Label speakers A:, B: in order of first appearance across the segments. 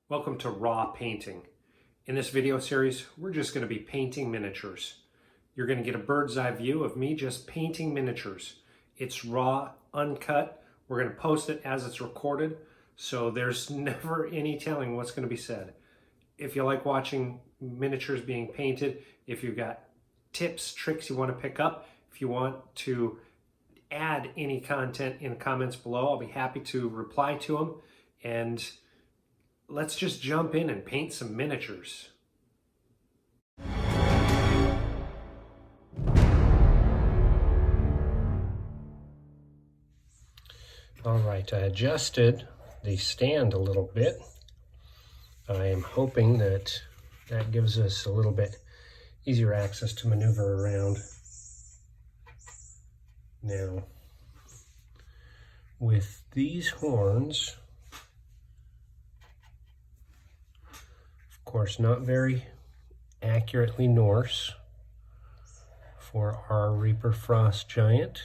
A: Welcome to Raw Painting. In this video series, we're just going to be painting miniatures. You're going to get a bird's eye view of me just painting miniatures. It's raw, uncut. We're going to post it as it's recorded, so there's never any telling what's going to be said. If you like watching miniatures being painted, if you've got tips, tricks you want to pick up, if you want to add any content in the comments below, I'll be happy to reply to them. And let's just jump in and paint some miniatures. All right, I adjusted the stand a little bit. I am hoping that that gives us a little bit easier access to maneuver around. Now, with these horns, of course, not very accurately Norse for our Reaper Frost Giant,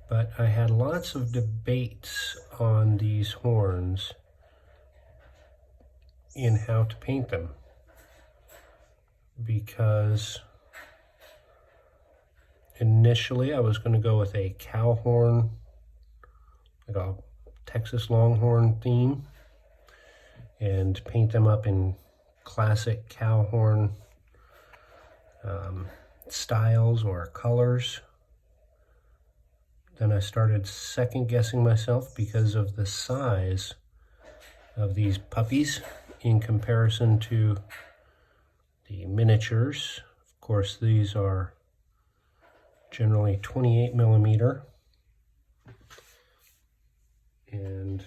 A: but I had lots of debates on these horns in how to paint them, because initially I was going to go with a cow horn, like a Texas Longhorn theme, and paint them up in classic cow horn styles or colors. Then I started second guessing myself because of the size of these puppies in comparison to the miniatures. Of course, these are generally 28 millimeter, and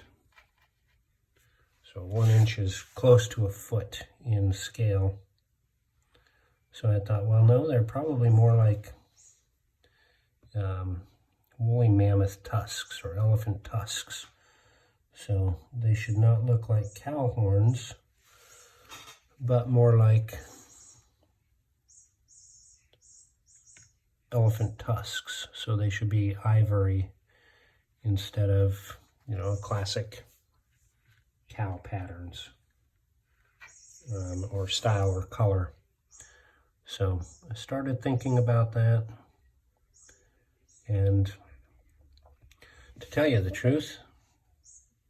A: so 1 inch is close to a foot in scale. So I thought, well, no, they're probably more like woolly mammoth tusks or elephant tusks. So they should not look like cow horns, but more like elephant tusks. So they should be ivory instead of, classic cow patterns or style or color. So I started thinking about that, and to tell you the truth,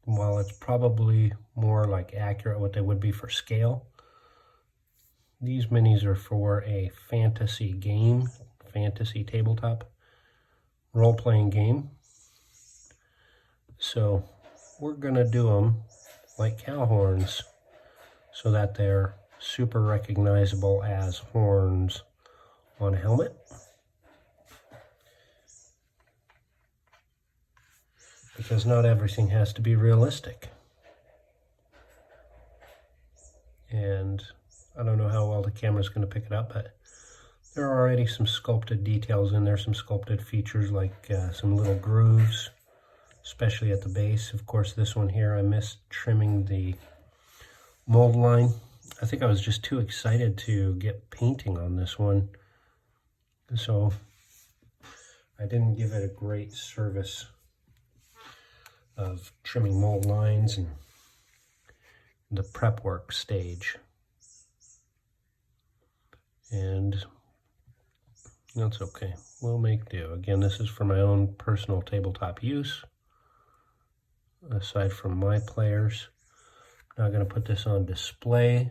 A: while it's probably more like accurate what they would be for scale, these minis are for a fantasy game, fantasy tabletop role-playing game. So we're gonna do them like cow horns so that they're super recognizable as horns on a helmet. Because not everything has to be realistic. And I don't know how well the camera's going to pick it up, but there are already some sculpted details in there, some sculpted features like some little grooves, especially at the base. Of course, this one here, I missed trimming the mold line. I think I was just too excited to get painting on this one, so I didn't give it a great service of trimming mold lines and the prep work stage. And that's okay, we'll make do. Again, this is for my own personal tabletop use, aside from my players. I'm not going to put this on display.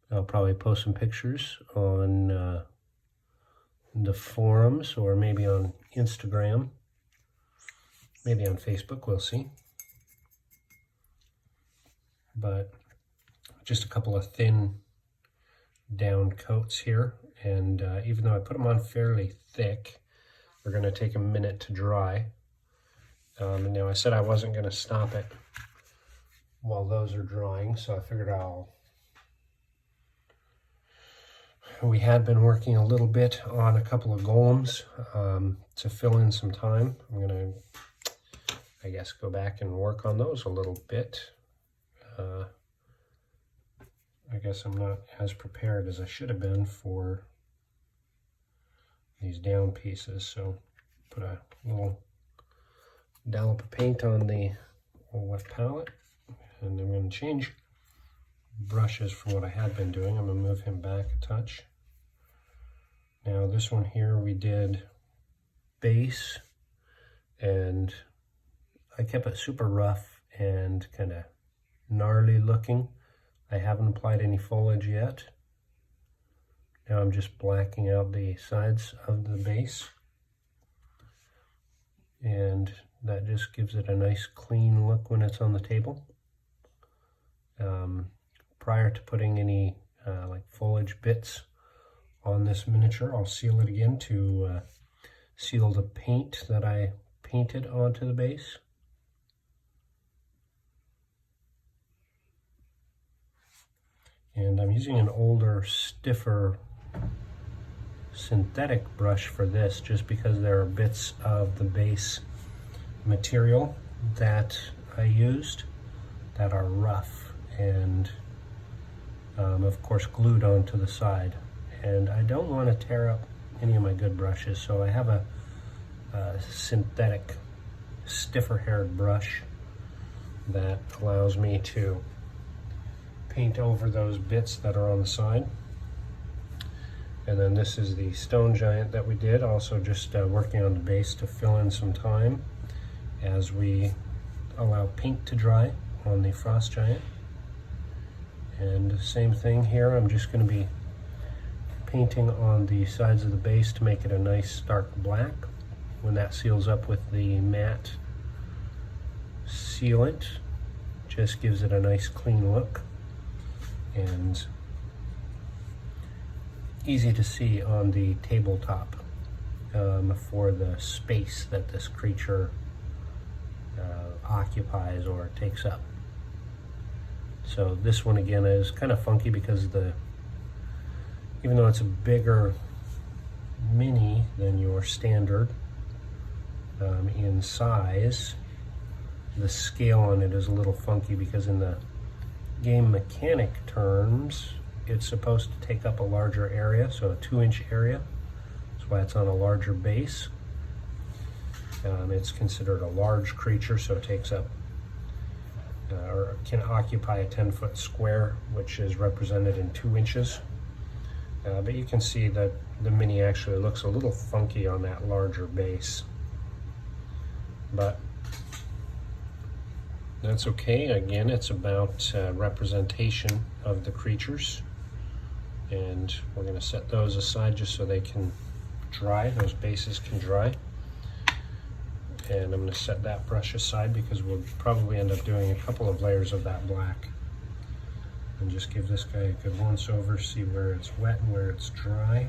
A: I'll probably post some pictures on the forums, or maybe on Instagram, maybe on Facebook, we'll see. But just a couple of thin down coats here, and even though I put them on fairly thick, they're going to take a minute to dry. And now I said I wasn't going to stop it while those are drying, so I figured we had been working a little bit on a couple of golems to fill in some time. I'm going to, I guess, go back and work on those a little bit. I guess I'm not as prepared as I should have been for these down pieces, so put a little dollop of paint on the wet palette, And I'm going to change brushes from what I had been doing. I'm going to move him back a touch. Now this one here we did base, and I kept it super rough and kind of gnarly looking. I haven't applied any foliage yet. Now I'm just blacking out the sides of the base, and that just gives it a nice clean look when it's on the table. Prior to putting any like foliage bits on this miniature, I'll seal it again to seal the paint that I painted onto the base. And I'm using an older, stiffer synthetic brush for this, just because there are bits of the base material that I used that are rough and of course glued onto the side, and I don't want to tear up any of my good brushes, so I have a synthetic stiffer haired brush that allows me to paint over those bits that are on the side. And then this is the stone giant that we did, also just working on the base to fill in some time as we allow paint to dry on the frost giant. And same thing here, I'm just going to be painting on the sides of the base to make it a nice dark black. When that seals up with the matte sealant, just gives it a nice clean look and easy to see on the tabletop for the space that this creature occupies or takes up. So this one again is kind of funky because even though it's a bigger mini than your standard in size, the scale on it is a little funky because in the game mechanic terms, it's supposed to take up a larger area, so a 2-inch area. That's why it's on a larger base. It's considered a large creature, so it takes up or can occupy a 10-foot square, which is represented in 2 inches. But you can see that the mini actually looks a little funky on that larger base. But that's okay. Again, it's about representation of the creatures. And we're going to set those aside just so they can dry, those bases can dry. And I'm going to set that brush aside because we'll probably end up doing a couple of layers of that black. And just give this guy a good once over, see where it's wet and where it's dry.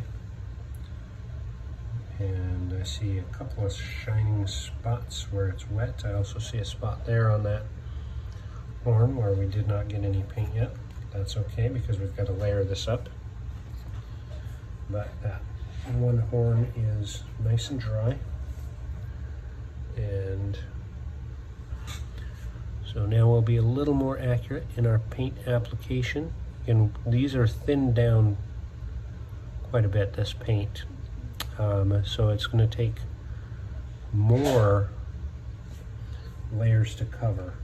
A: And I see a couple of shining spots where it's wet. I also see a spot there on that horn where we did not get any paint yet. That's okay because we've got to layer this up. But that one horn is nice and dry. And so now we'll be a little more accurate in our paint application. And these are thinned down quite a bit, this paint. So it's going to take more layers to cover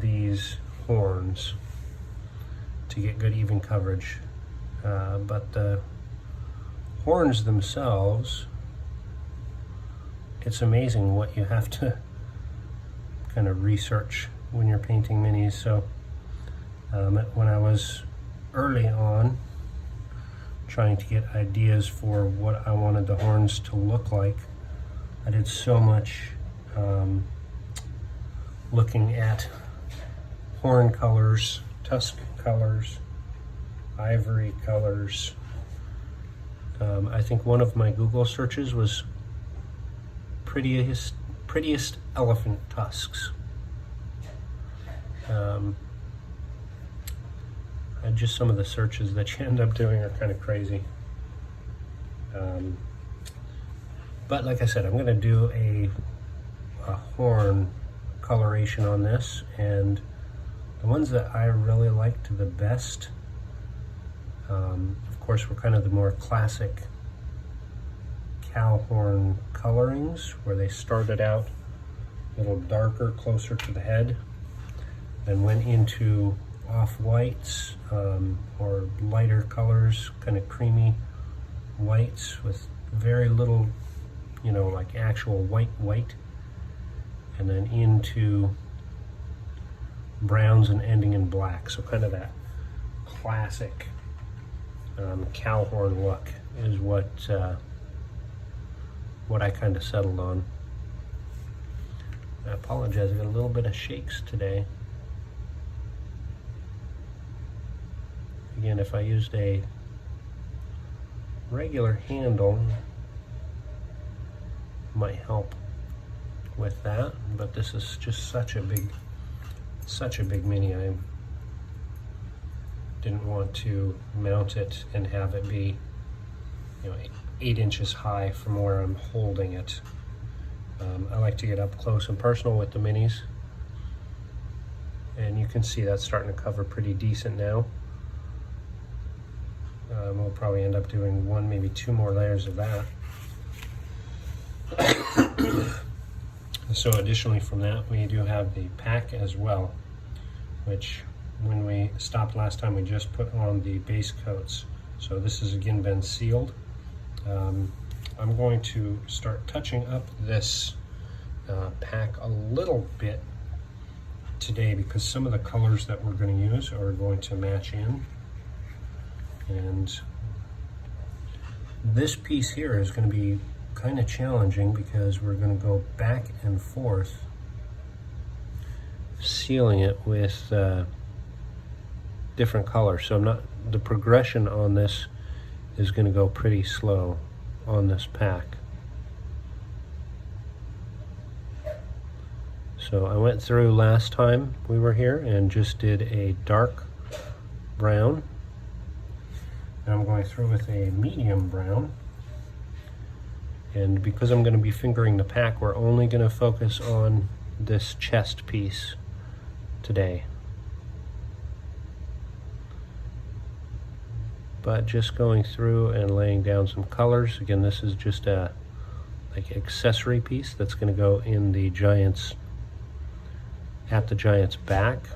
A: these horns to get good even coverage. But the horns themselves, it's amazing what you have to kind of research when you're painting minis. So when I was early on trying to get ideas for what I wanted the horns to look like, I did so much looking at horn colors, tusk colors, ivory colors. I think one of my Google searches was prettiest elephant tusks. Just some of the searches that you end up doing are kind of crazy. But like I said, I'm going to do a horn coloration on this, and the ones that I really liked the best, of course, were kind of the more classic cow horn colorings, where they started out a little darker, closer to the head. Then went into off-whites or lighter colors, kind of creamy whites with very little, you know, like actual white. And then into browns and ending in black. So kind of that classic cow horn look is what I kind of settled on. I apologize, I got a little bit of shakes today. Again, if I used a regular handle, might help with that, but this is just such a big mini. I didn't want to mount it and have it be, you know, 8 inches high from where I'm holding it. I like to get up close and personal with the minis, and you can see that's starting to cover pretty decent now. We'll probably end up doing 1, maybe 2 more layers of that. So additionally from that, we do have the pack as well, which when we stopped last time, we just put on the base coats. So this has again been sealed. I'm going to start touching up this pack a little bit today because some of the colors that we're going to use are going to match in. And this piece here is going to be kind of challenging because we're going to go back and forth sealing it with different colors. So the progression on this is going to go pretty slow on this pack. So I went through last time we were here and just did a dark brown. And I'm going through with a medium brown. And because I'm going to be fingering the pack, we're only going to focus on this chest piece today. But just going through and laying down some colors. Again, this is just a like accessory piece that's going to go in the giant's, at the giant's back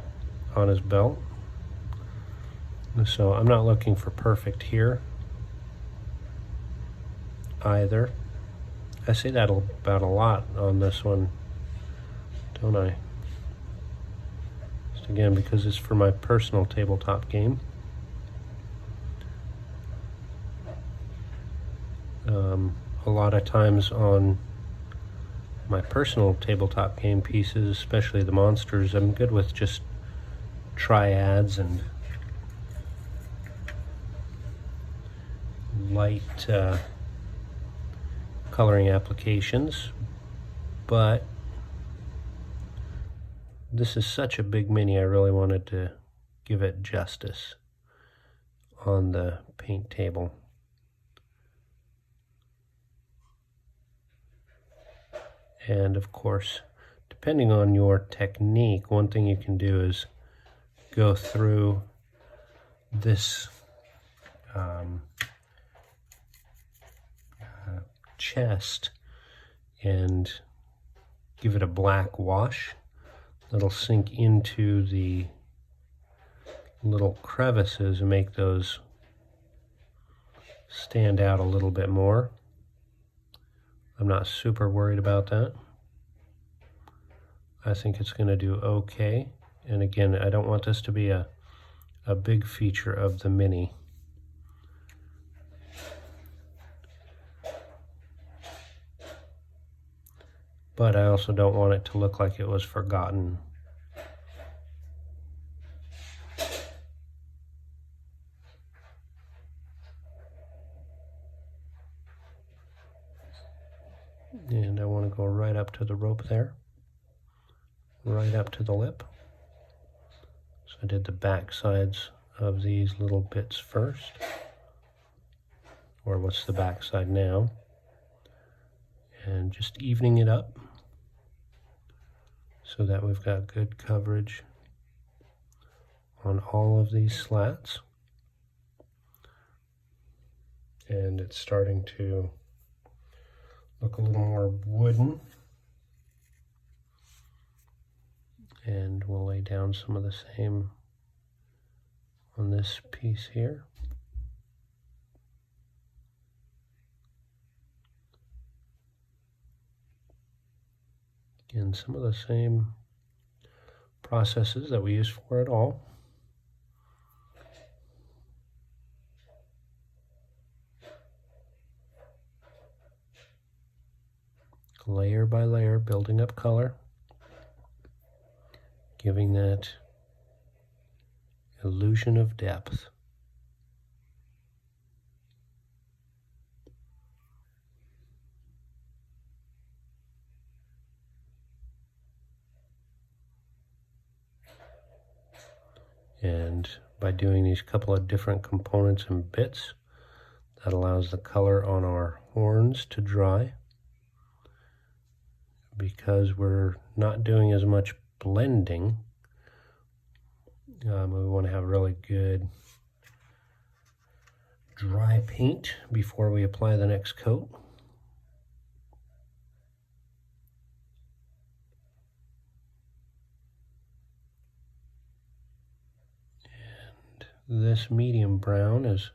A: on his belt. So I'm not looking for perfect here either. I say that about a lot on this one, don't I? Just again, because it's for my personal tabletop game. A lot of times on my personal tabletop game pieces, especially the monsters, I'm good with just triads and light coloring applications, but this is such a big mini, I really wanted to give it justice on the paint table. And of course, depending on your technique, one thing you can do is go through this chest and give it a black wash that'll sink into the little crevices and make those stand out a little bit more. I'm not super worried about that. I think it's going to do okay. And again, I don't want this to be a big feature of the mini. But I also don't want it to look like it was forgotten. And I want to go right up to the rope there, right up to the lip. So I did the back sides of these little bits first, or what's the back side now, and just evening it up so that we've got good coverage on all of these slats. And it's starting to look a little more wooden.
B: And we'll lay down some of the same on this piece here. Again, some of the same processes that we use for it all. Layer by layer, building up color, giving that illusion of depth. And by doing these couple of different components and bits, that allows the color on our horns to dry. Because we're not doing as much blending, we want to have really good dry paint before we apply the next coat. And this medium brown is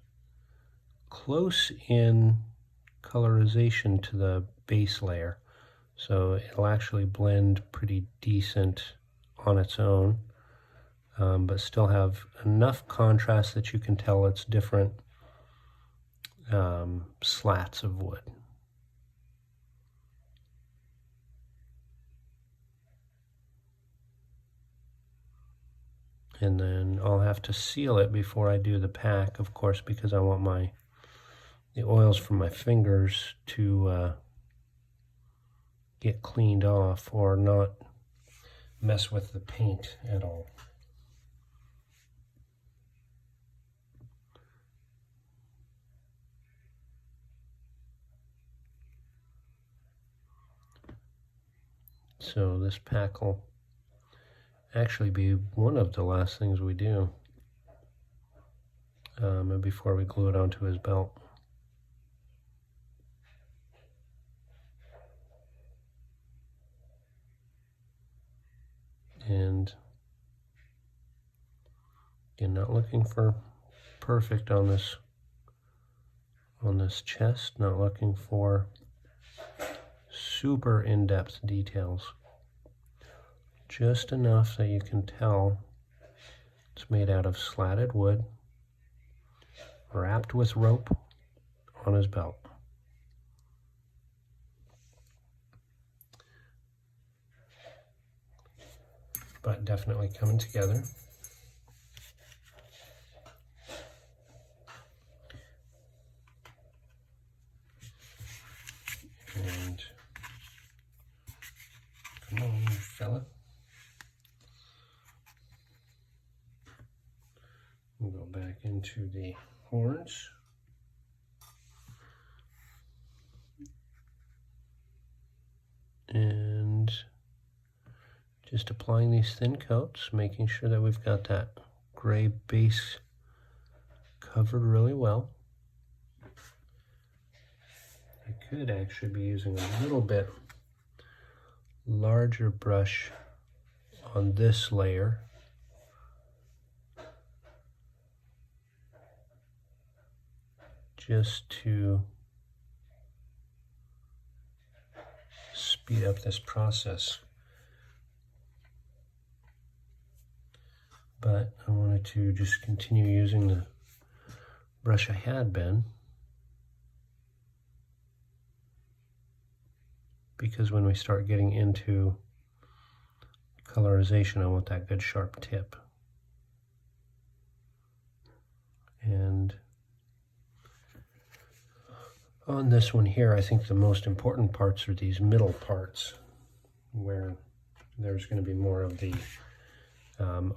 B: close in colorization to the base layer, so it'll actually blend pretty decent on its own, but still have enough contrast that you can tell it's different slats of wood. And then I'll have to seal it before I do the pack, of course, because I want the oils from my fingers to get cleaned off or not mess with the paint at all. So this pack will actually be one of the last things we do before we glue it onto his belt. And again, not looking for perfect on this chest, not looking for super in-depth details. Just enough that you can tell it's made out of slatted wood, wrapped with rope on his belt. But definitely coming together. And come on, fella. We'll go back into the horns. And just applying these thin coats, making sure that we've got that gray base covered really well. I could actually be using a little bit larger brush on this layer. Just to speed up this process. But I wanted to just continue using the brush I had been, because when we start getting into colorization, I want that good sharp tip. And on this one here, I think the most important parts are these middle parts, where there's going to be more of the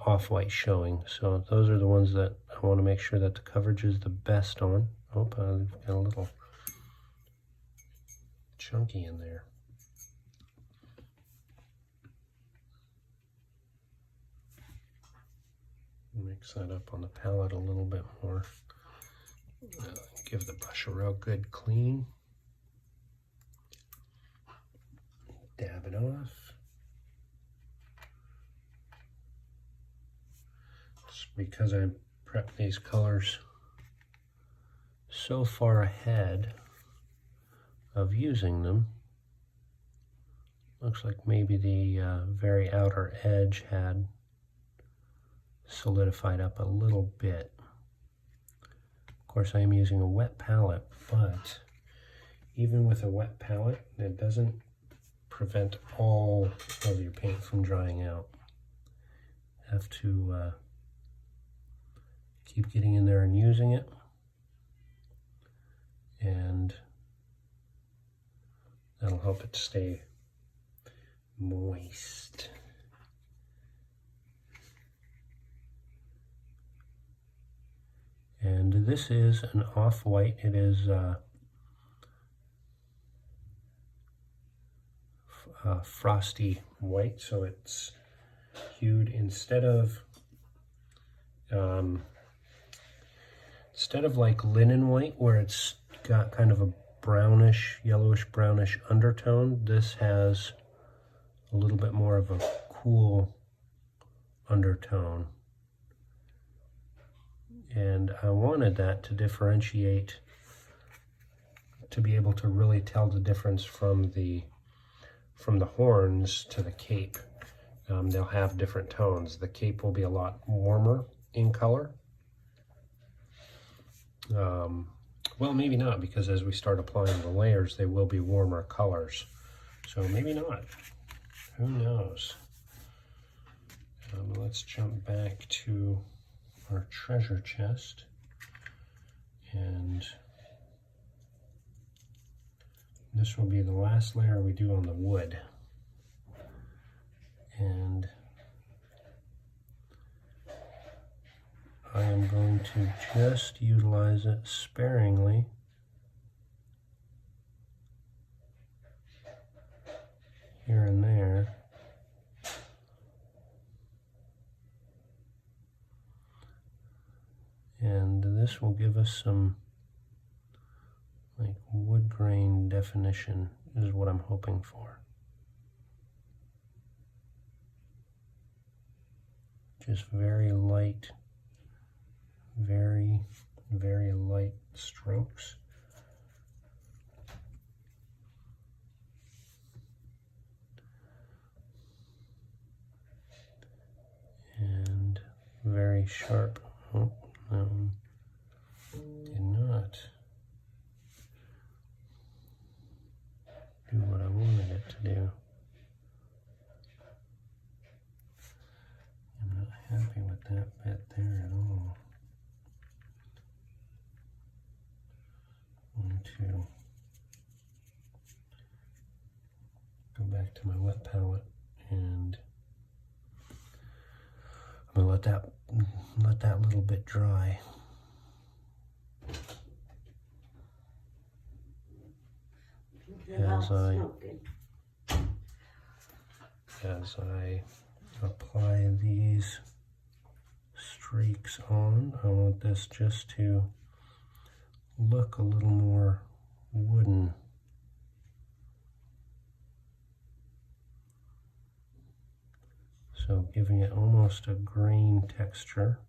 B: off-white showing. So those are the ones that I want to make sure that the coverage is the best on. Oh, I've got a little chunky in there. Mix that up on the palette a little bit more. Give the brush a real good clean. Dab it off. because I prepped these colors so far ahead of using them. Looks like maybe the very outer edge had solidified up a little bit. Of course, I am using a wet palette, but even with a wet palette, it doesn't prevent all of your paint from drying out. You have to keep getting in there and using it, and that'll help it stay moist. And this is an off-white. It is frosty white, so it's hued instead of like linen white, where it's got kind of a brownish, yellowish brownish undertone. This has a little bit more of a cool undertone. And I wanted that to differentiate, to be able to really tell the difference from the horns to the cape. They'll have different tones. The cape will be a lot warmer in color. Well, maybe not, because as we start applying the layers, they will be warmer colors. So maybe not. Who knows? Let's jump back to our treasure chest, and this will be the last layer we do on the wood. And I am going to just utilize it sparingly. Here and there. And this will give us some like wood grain definition, is what I'm hoping for. Just very light, very, very light strokes. And very sharp. Oh, did not do what I wanted it to do. I'm not happy with that bit there at all. I'm going to go back to my wet palette, and I'm going to let that little bit dry. As I apply these streaks on, I want this just to look a little more wooden. So giving it almost a grain texture.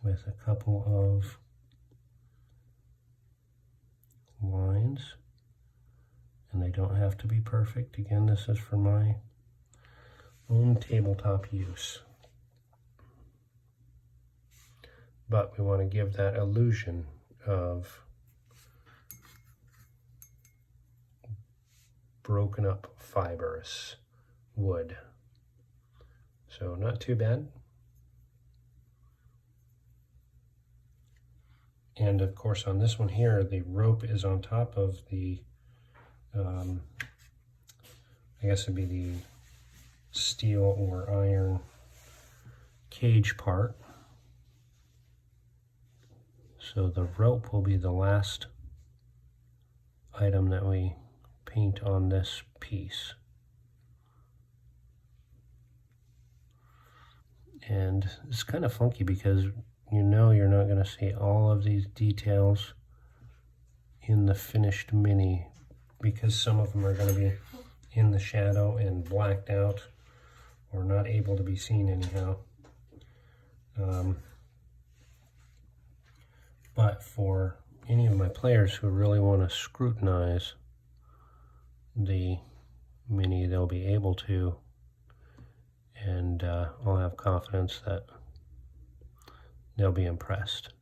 B: With a couple of lines, and they don't have to be perfect. Again, this is for my own tabletop use. But we want to give that illusion of broken up fibrous wood. So not too bad. And of course on this one here, the rope is on top of the, I guess it'd be the steel or iron cage part. So the rope will be the last item that we paint on this piece. And it's kind of funky because you know you're not going to see all of these details in the finished mini, because some of them are going to be in the shadow and blacked out or not able to be seen anyhow. But for any of my players who really want to scrutinize the mini, they'll be able to, and I'll have confidence that they'll be impressed.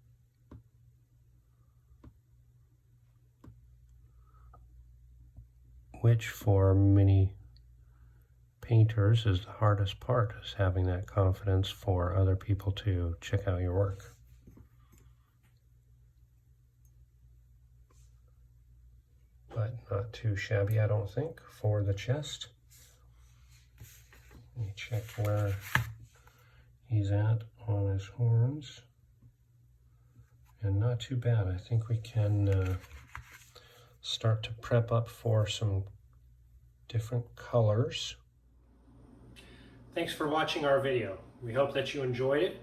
B: Which for many painters is the hardest part, is having that confidence for other people to check out your work. But not too shabby, I don't think, for the chest. Let me check where he's at on his horns. And not too bad. I think we can start to prep up for some different colors.
A: Thanks for watching our video. We hope that you enjoyed it,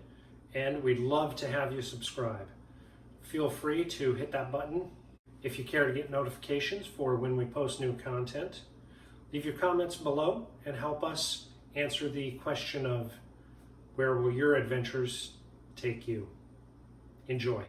A: and we'd love to have you subscribe. Feel free to hit that button if you care to get notifications for when we post new content. Leave your comments below and help us answer the question of where will your adventures take you. Enjoy.